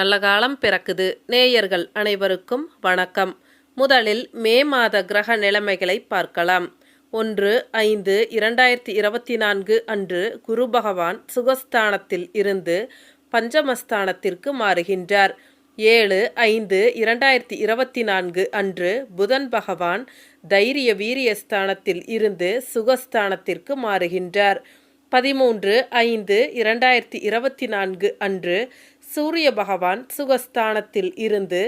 நல்ல காலம் பிறக்குது. நேயர்கள் அனைவருக்கும் வணக்கம். முதலில் மே மாத கிரக நிலைமைகளை பார்க்கலாம். 1/5/2024 அன்று குரு பகவான் சுகஸ்தானத்தில் இருந்து பஞ்சமஸ்தானத்திற்கு மாறுகின்றார். 7/5/2024 அன்று புதன் பகவான் தைரிய வீரியஸ்தானத்தில் இருந்து சுகஸ்தானத்திற்கு மாறுகின்றார். 13/5/2024 அன்று சூரிய பகவான் சுகஸ்தானத்தில் இருந்து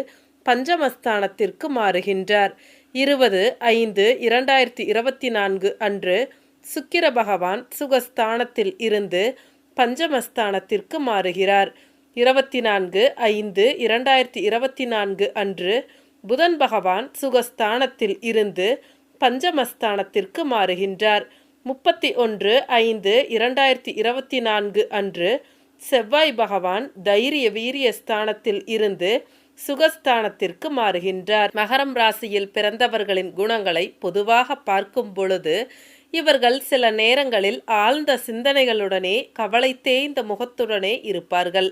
பஞ்சமஸ்தானத்திற்கு மாறுகின்றார். 20/5/2024 அன்று சுக்கிர பகவான் சுகஸ்தானத்தில் இருந்து பஞ்சமஸ்தானத்திற்கு மாறுகிறார். 24/5/2024 அன்று புதன் பகவான் சுகஸ்தானத்தில் இருந்து பஞ்சமஸ்தானத்திற்கு மாறுகின்றார். 31/5/2024 அன்று செவ்வாய் பகவான் தைரிய வீரிய ஸ்தானத்தில் இருந்து சுகஸ்தானத்திற்கு மாறுகின்றார். மகரம் ராசியில் பிறந்தவர்களின் குணங்களை பொதுவாக பார்க்கும் பொழுது இவர்கள் சில நேரங்களில் ஆழ்ந்த சிந்தனைகளுடனே கவலை தேய்ந்த முகத்துடனே இருப்பார்கள்.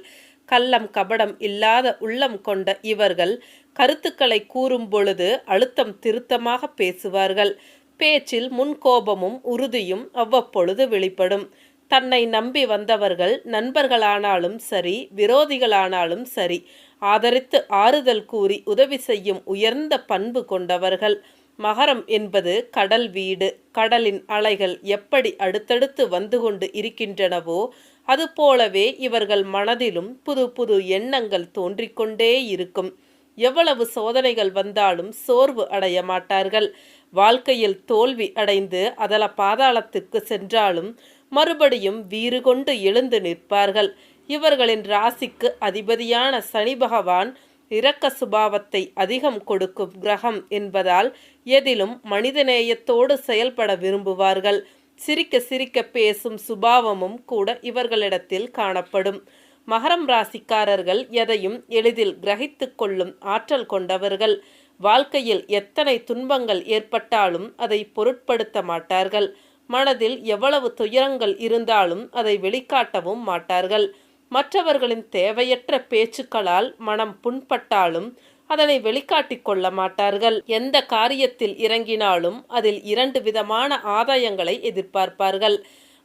கள்ளம் கபடம் இல்லாத உள்ளம் கொண்ட இவர்கள் கருத்துக்களை கூறும் பொழுது அழுத்தம் திருத்தமாக பேசுவார்கள். பேச்சில் முன்கோபமும் உறுதியும் அவ்வப்பொழுது வெளிப்படும். தன்னை நம்பி வந்தவர்கள் நண்பர்களானாலும் சரி, விரோதிகளானாலும் சரி, ஆதரித்து ஆறுதல் கூறி உதவி செய்யும் உயர்ந்த பண்பு கொண்டவர்கள். மகரம் என்பது கடல் வீடு. கடலின் அலைகள் எப்படி அடுத்தடுத்து வந்து கொண்டு இருக்கின்றனவோ அதுபோலவே இவர்கள் மனதிலும் புது புது எண்ணங்கள் தோன்றிக்கொண்டே இருக்கும். எவ்வளவு சோதனைகள் வந்தாலும் சோர்வு அடைய மாட்டார்கள். வாழ்க்கையில் தோல்வி அடைந்து அதல பாதாளத்துக்கு சென்றாலும் மறுபடியும் வீறு கொண்டு எழுந்து நிற்பார்கள். இவர்களின் ராசிக்கு அதிபதியான சனி பகவான் இரக்க சுபாவத்தை அதிகம் கொடுக்கும் கிரகம் என்பதால் எதிலும் மனிதநேயத்தோடு செயல்பட விரும்புவார்கள். சிரிக்க சிரிக்க பேசும் சுபாவமும் கூட இவர்களிடத்தில் காணப்படும். மகரம் ராசிக்காரர்கள் எதையும் எளிதில் கிரகித்து கொள்ளும் ஆற்றல் கொண்டவர்கள். வாழ்க்கையில் எத்தனை துன்பங்கள் ஏற்பட்டாலும் அதை பொருட்படுத்த மாட்டார்கள். மனதில் எவ்வளவு துயரங்கள் இருந்தாலும் அதை வெளிக்காட்டவும் மாட்டார்கள். மற்றவர்களின் தேவையற்ற பேச்சுக்களால் மனம் புண்பட்டாலும் அதனை வெளிக்காட்டிக் கொள்ள மாட்டார்கள். எந்த காரியத்தில் இறங்கினாலும் அதில் 2 விதமான ஆதாயங்களை எதிர்பார்ப்பார்கள்.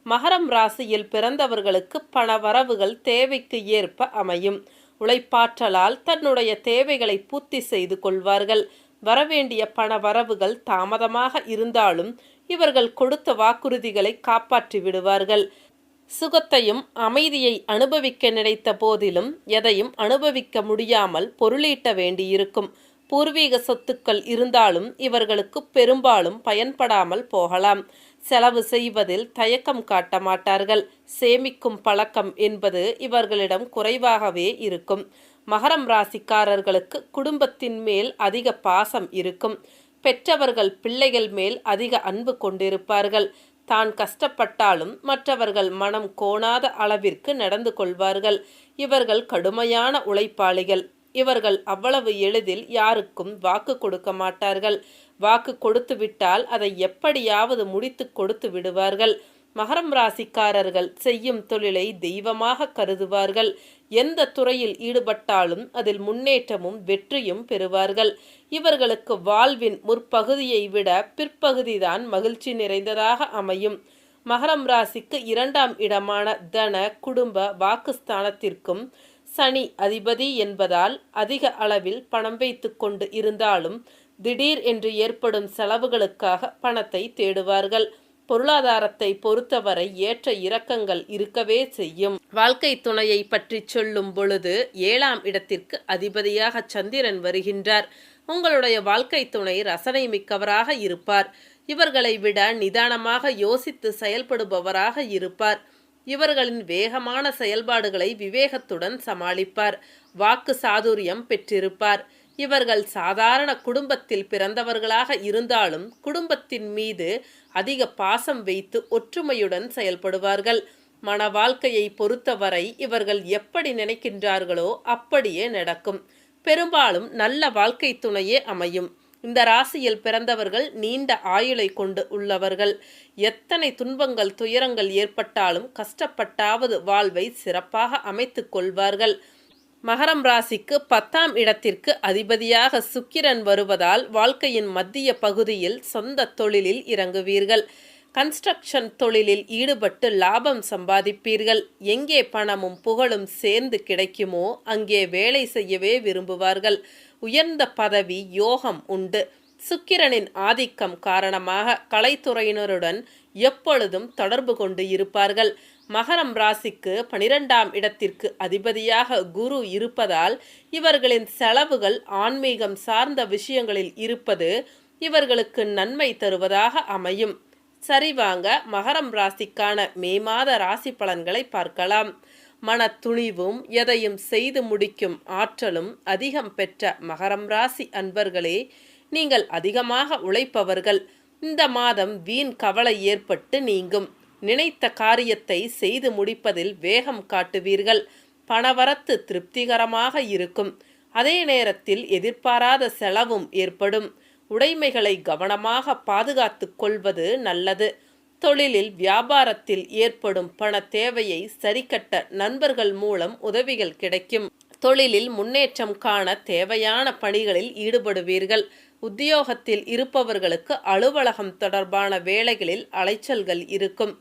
மகரம் ராசியில் பிறந்தவர்களுக்கு பண வரவுகள் தேவைக்கு ஏற்ப அமையும். உழைப்பாற்றலால் தன்னுடைய தேவைகளை பூர்த்தி செய்து கொள்வார்கள். வரவேண்டிய பண வரவுகள் தாமதமாக இருந்தாலும் இவர்கள் கொடுத்த வாக்குறுதிகளை காப்பாற்றி விடுவார்கள். சுகத்தையும் அமைதியை அனுபவிக்க நினைத்த போதிலும் எதையும் அனுபவிக்க முடியாமல் பொருளீட்ட வேண்டியிருக்கும். பூர்வீக சொத்துக்கள் இருந்தாலும் இவர்களுக்கு பெரும்பாலும் பயன்படாமல் போகலாம். செலவு செய்வதில் தயக்கம் காட்ட மாட்டார்கள். சேமிக்கும் பழக்கம் என்பது இவர்களிடம் குறைவாகவே இருக்கும். மகரம் ராசிக்காரர்களுக்கு குடும்பத்தின் மேல் அதிக பாசம் இருக்கும். பெற்றவர்கள் பிள்ளைகள் மேல் அதிக அன்பு கொண்டிருப்பார்கள். தான் கஷ்டப்பட்டாலும் மற்றவர்கள் மனம் கோணாத அளவிற்கு நடந்து கொள்வார்கள். இவர்கள் கடுமையான உழைப்பாளிகள். இவர்கள் அவ்வளவு எளிதில் யாருக்கும் வாக்கு கொடுக்க மாட்டார்கள். வாக்கு கொடுத்து விட்டால் அதை எப்படியாவது முடித்து கொடுத்து விடுவார்கள். மகரம் ராசிக்காரர்கள் செய்யும் தொழிலை தெய்வமாக கருதுவார்கள். எந்த துறையில் ஈடுபட்டாலும் அதில் முன்னேற்றமும் வெற்றியும் பெறுவார்கள். இவர்களுக்கு வாழ்வின் முற்பகுதியை விட பிற்பகுதிதான் மகிழ்ச்சி நிறைந்ததாக அமையும். மகரம் ராசிக்கு 2ஆம் இடமான தன குடும்ப வாக்குஸ்தானத்திற்கும் சனி அதிபதி என்பதால் அதிக அளவில் பணம் வைத்து கொண்டு இருந்தாலும் திடீர் என்று ஏற்படும் செலவுகளுக்காக பணத்தை தேடுவார்கள். பொருளாதாரத்தை பொறுத்தவரை ஏற்ற இறக்கங்கள் இருக்கவே செய்யும். வாழ்க்கை துணையை பற்றி சொல்லும் பொழுது 7ஆம் இடத்திற்கு அதிபதியாக சந்திரன் வருகின்றார். உங்களுடைய வாழ்க்கை துணை ரசனை மிக்கவராக இருப்பார். இவர்களை விட நிதானமாக யோசித்து செயல்படுபவராக இருப்பார். இவர்களின் வேகமான செயல்பாடுகளை விவேகத்துடன் சமாளிப்பார். வாக்கு சாதுரியம் பெற்றிருப்பார். இவர்கள் சாதாரண குடும்பத்தில் பிறந்தவர்களாக இருந்தாலும் குடும்பத்தின் மீது அதிக பாசம் வைத்து ஒற்றுமையுடன் செயல்படுவார்கள். மன வாழ்க்கையை பொறுத்தவரை இவர்கள் எப்படி நினைக்கின்றார்களோ அப்படியே நடக்கும். பெரும்பாலும் நல்ல வாழ்க்கை துணையே அமையும். இந்த ராசியில் பிறந்தவர்கள் நீண்ட ஆயுளை கொண்டு உள்ளவர்கள். எத்தனை துன்பங்கள் துயரங்கள் ஏற்பட்டாலும் கஷ்டப்பட்டாவது வாழ்வை சிறப்பாக அமைத்து கொள்வார்கள். மகரம் ராசிக்கு 10ஆம் இடத்திற்கு அதிபதியாக சுக்கிரன் வருவதால் வாழ்க்கையின் மத்திய பகுதியில் சொந்த தொழிலில் இறங்குவீர்கள். கன்ஸ்ட்ரக்ஷன் தொழிலில் ஈடுபட்டு லாபம் சம்பாதிப்பீர்கள். எங்கே பணமும் புகழும் சேர்ந்து கிடைக்குமோ அங்கே வேலை செய்யவே விரும்புவார்கள். உயர்ந்த பதவி யோகம் உண்டு. சுக்கிரனின் ஆதிக்கம் காரணமாக கலைத்துறையினருடன் எப்பொழுதும் தொடர்பு கொண்டு இருப்பார்கள். மகரம் ராசிக்கு 12ஆம் இடத்திற்கு அதிபதியாக குரு இருப்பதால் இவர்களின் செலவுகள் ஆன்மீகம் சார்ந்த விஷயங்களில் இருப்பது இவர்களுக்கு நன்மை தருவதாக அமையும். சரிவாங்க மகரம் ராசிக்கான மே மாத ராசி பலன்களை பார்க்கலாம். மன துணிவும் எதையும் செய்து முடிக்கும் ஆற்றலும் அதிகம் பெற்ற மகரம் ராசி அன்பர்களே, நீங்கள் அதிகமாக உழைப்பவர்கள். இந்த மாதம் வீண் கவலை ஏற்பட்டு நீங்கும். நினைத்த காரியத்தை செய்து முடிப்பதில் வேகம் காட்டுவீர்கள். பணவரத்து திருப்திகரமாக இருக்கும். அதே நேரத்தில் எதிர்பாராத செலவும் ஏற்படும். உடைமைகளை கவனமாக பாதுகாத்து கொள்வது நல்லது. தொழிலில் வியாபாரத்தில் ஏற்படும் பண தேவையை சரிக்கட்ட நண்பர்கள் மூலம் உதவிகள் கிடைக்கும். தொழிலில் முன்னேற்றம் காண தேவையான பணிகளில் ஈடுபடுவீர்கள். உத்தியோகத்தில் இருப்பவர்களுக்கு அலுவலகம் தொடர்பான வேலைகளில் அலைச்சல்கள் இருக்கும்.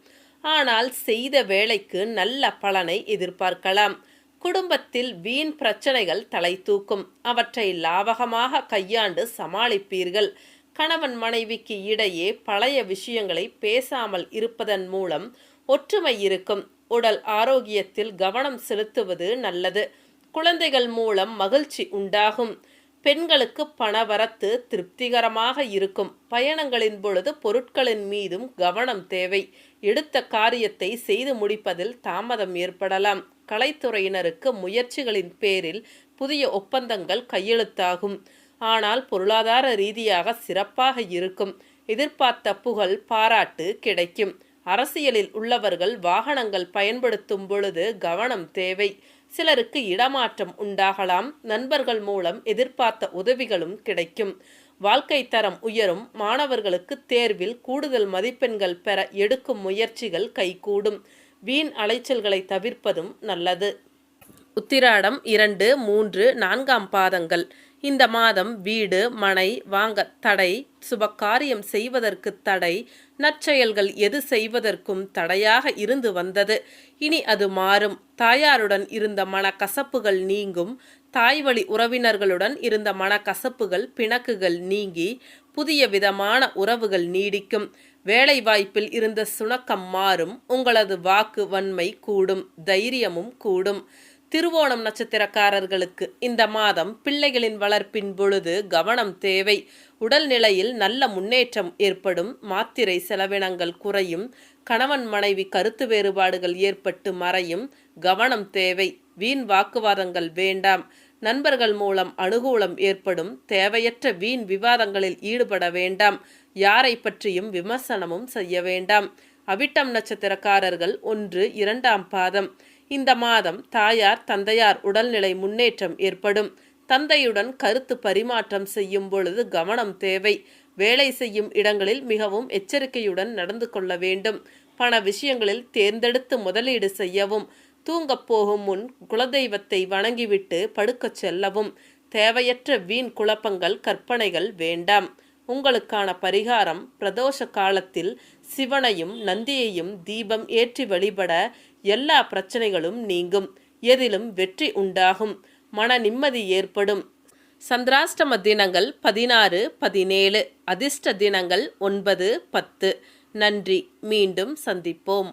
ஆனால் செய்த வேலைக்கு நல்ல பலனை எதிர்பார்க்கலாம். குடும்பத்தில் வீண் பிரச்சனைகள் தலை தூக்கும். அவற்றை லாவகமாக கையாண்டு சமாளிப்பீர்கள். கணவன் மனைவிக்கு இடையே பழைய விஷயங்களை பேசாமல் இருப்பதன் மூலம் ஒற்றுமை இருக்கும். உடல் ஆரோக்கியத்தில் கவனம் செலுத்துவது நல்லது. குழந்தைகள் மூலம் மகிழ்ச்சி உண்டாகும். பெண்களுக்கு பணவரத்து திருப்திகரமாக இருக்கும். பயணங்களின் பொழுது பொருட்களின் மீதும் கவனம் தேவை. எடுத்த காரியத்தை செய்து முடிப்பதில் தாமதம் ஏற்படலாம். கலைத்துறையினருக்கு முயற்சிகளின் பேரில் புதிய ஒப்பந்தங்கள் கையெழுத்தாகும். ஆனால் பொருளாதார ரீதியாக சிறப்பாக இருக்கும். எதிர்பார்த்த புகழ் பாராட்டு கிடைக்கும். அரசியலில் உள்ளவர்கள் வாகனங்கள் பயன்படுத்தும் பொழுது கவனம் தேவை. சிலருக்கு இடமாற்றம் உண்டாகலாம். நண்பர்கள் மூலம் எதிர்பார்த்த உதவிகளும் கிடைக்கும். வாழ்க்கை தரம் உயரும். மாணவர்களுக்கு தேர்வில் கூடுதல் மதிப்பெண்கள் பெற எடுக்கும் முயற்சிகள் கைகூடும். வீண் அலைச்சல்களை தவிர்ப்பதும் நல்லது. உத்திராடம் 2, 3, 4ஆம் பாதங்கள். இந்த மாதம் வீடு மனை வாங்க தடை, சுபகாரியம் செய்வதற்கு தடை, நற்செயல்கள் எது செய்வதற்கும் தடையாக இருந்து வந்தது. இனி அது மாறும். தாயாருடன் இருந்த மனக்கசப்புகள் நீங்கும். தாய்வழி உறவினர்களுடன் இருந்த மனக்கசப்புகள் பிணக்குகள் நீங்கி புதிய விதமான உறவுகள் நீடிக்கும். வேலை வாய்ப்பில் இருந்த சுணக்கம் மாறும். உங்களது வாக்கு வன்மை கூடும். தைரியமும் கூடும். திருவோணம் நட்சத்திரக்காரர்களுக்கு இந்த மாதம் பிள்ளைகளின் வளர்ப்பின் பொழுது கவனம் தேவை. உடல்நிலையில் நல்ல முன்னேற்றம் ஏற்படும். மாத்திரை செலவினங்கள் குறையும். கணவன் மனைவி கருத்து வேறுபாடுகள் ஏற்பட்டு மறையும். கவனம் தேவை. வீண் வாக்குவாதங்கள் வேண்டாம். நண்பர்கள் மூலம் அனுகூலம் ஏற்படும். தேவையற்ற வீண் விவாதங்களில் ஈடுபட வேண்டாம். யாரை பற்றியும் விமர்சனமும் செய்ய வேண்டாம். அவிட்டம் நட்சத்திரக்காரர்கள் 1, 2ஆம் பாதம். இந்த மாதம் தாயார் தந்தையார் உடல்நிலை முன்னேற்றம் ஏற்படும். தந்தையுடன் கருத்து பரிமாற்றம் செய்யும் பொழுது கவனம் தேவை. வேலை செய்யும் இடங்களில் மிகவும் எச்சரிக்கையுடன் நடந்து கொள்ள வேண்டும். பண விஷயங்களில் தேர்ந்தெடுத்து முதலீடு செய்யவும். தூங்கப் போகும் முன் குலதெய்வத்தை வணங்கிவிட்டு படுக்கச் செல்லவும். தேவையற்ற வீண் குழப்பங்கள் கற்பனைகள் வேண்டாம். உங்களுக்கான பரிகாரம்: பிரதோஷ காலத்தில் சிவனையும் நந்தியையும் தீபம் ஏற்றி வழிபட எல்லா பிரச்சனைகளும் நீங்கும். எதிலும் வெற்றி உண்டாகும். மன நிம்மதி ஏற்படும். சந்திராஷ்டம தினங்கள் 16, 17. அதிர்ஷ்ட தினங்கள் 9, 10. நன்றி. மீண்டும் சந்திப்போம்.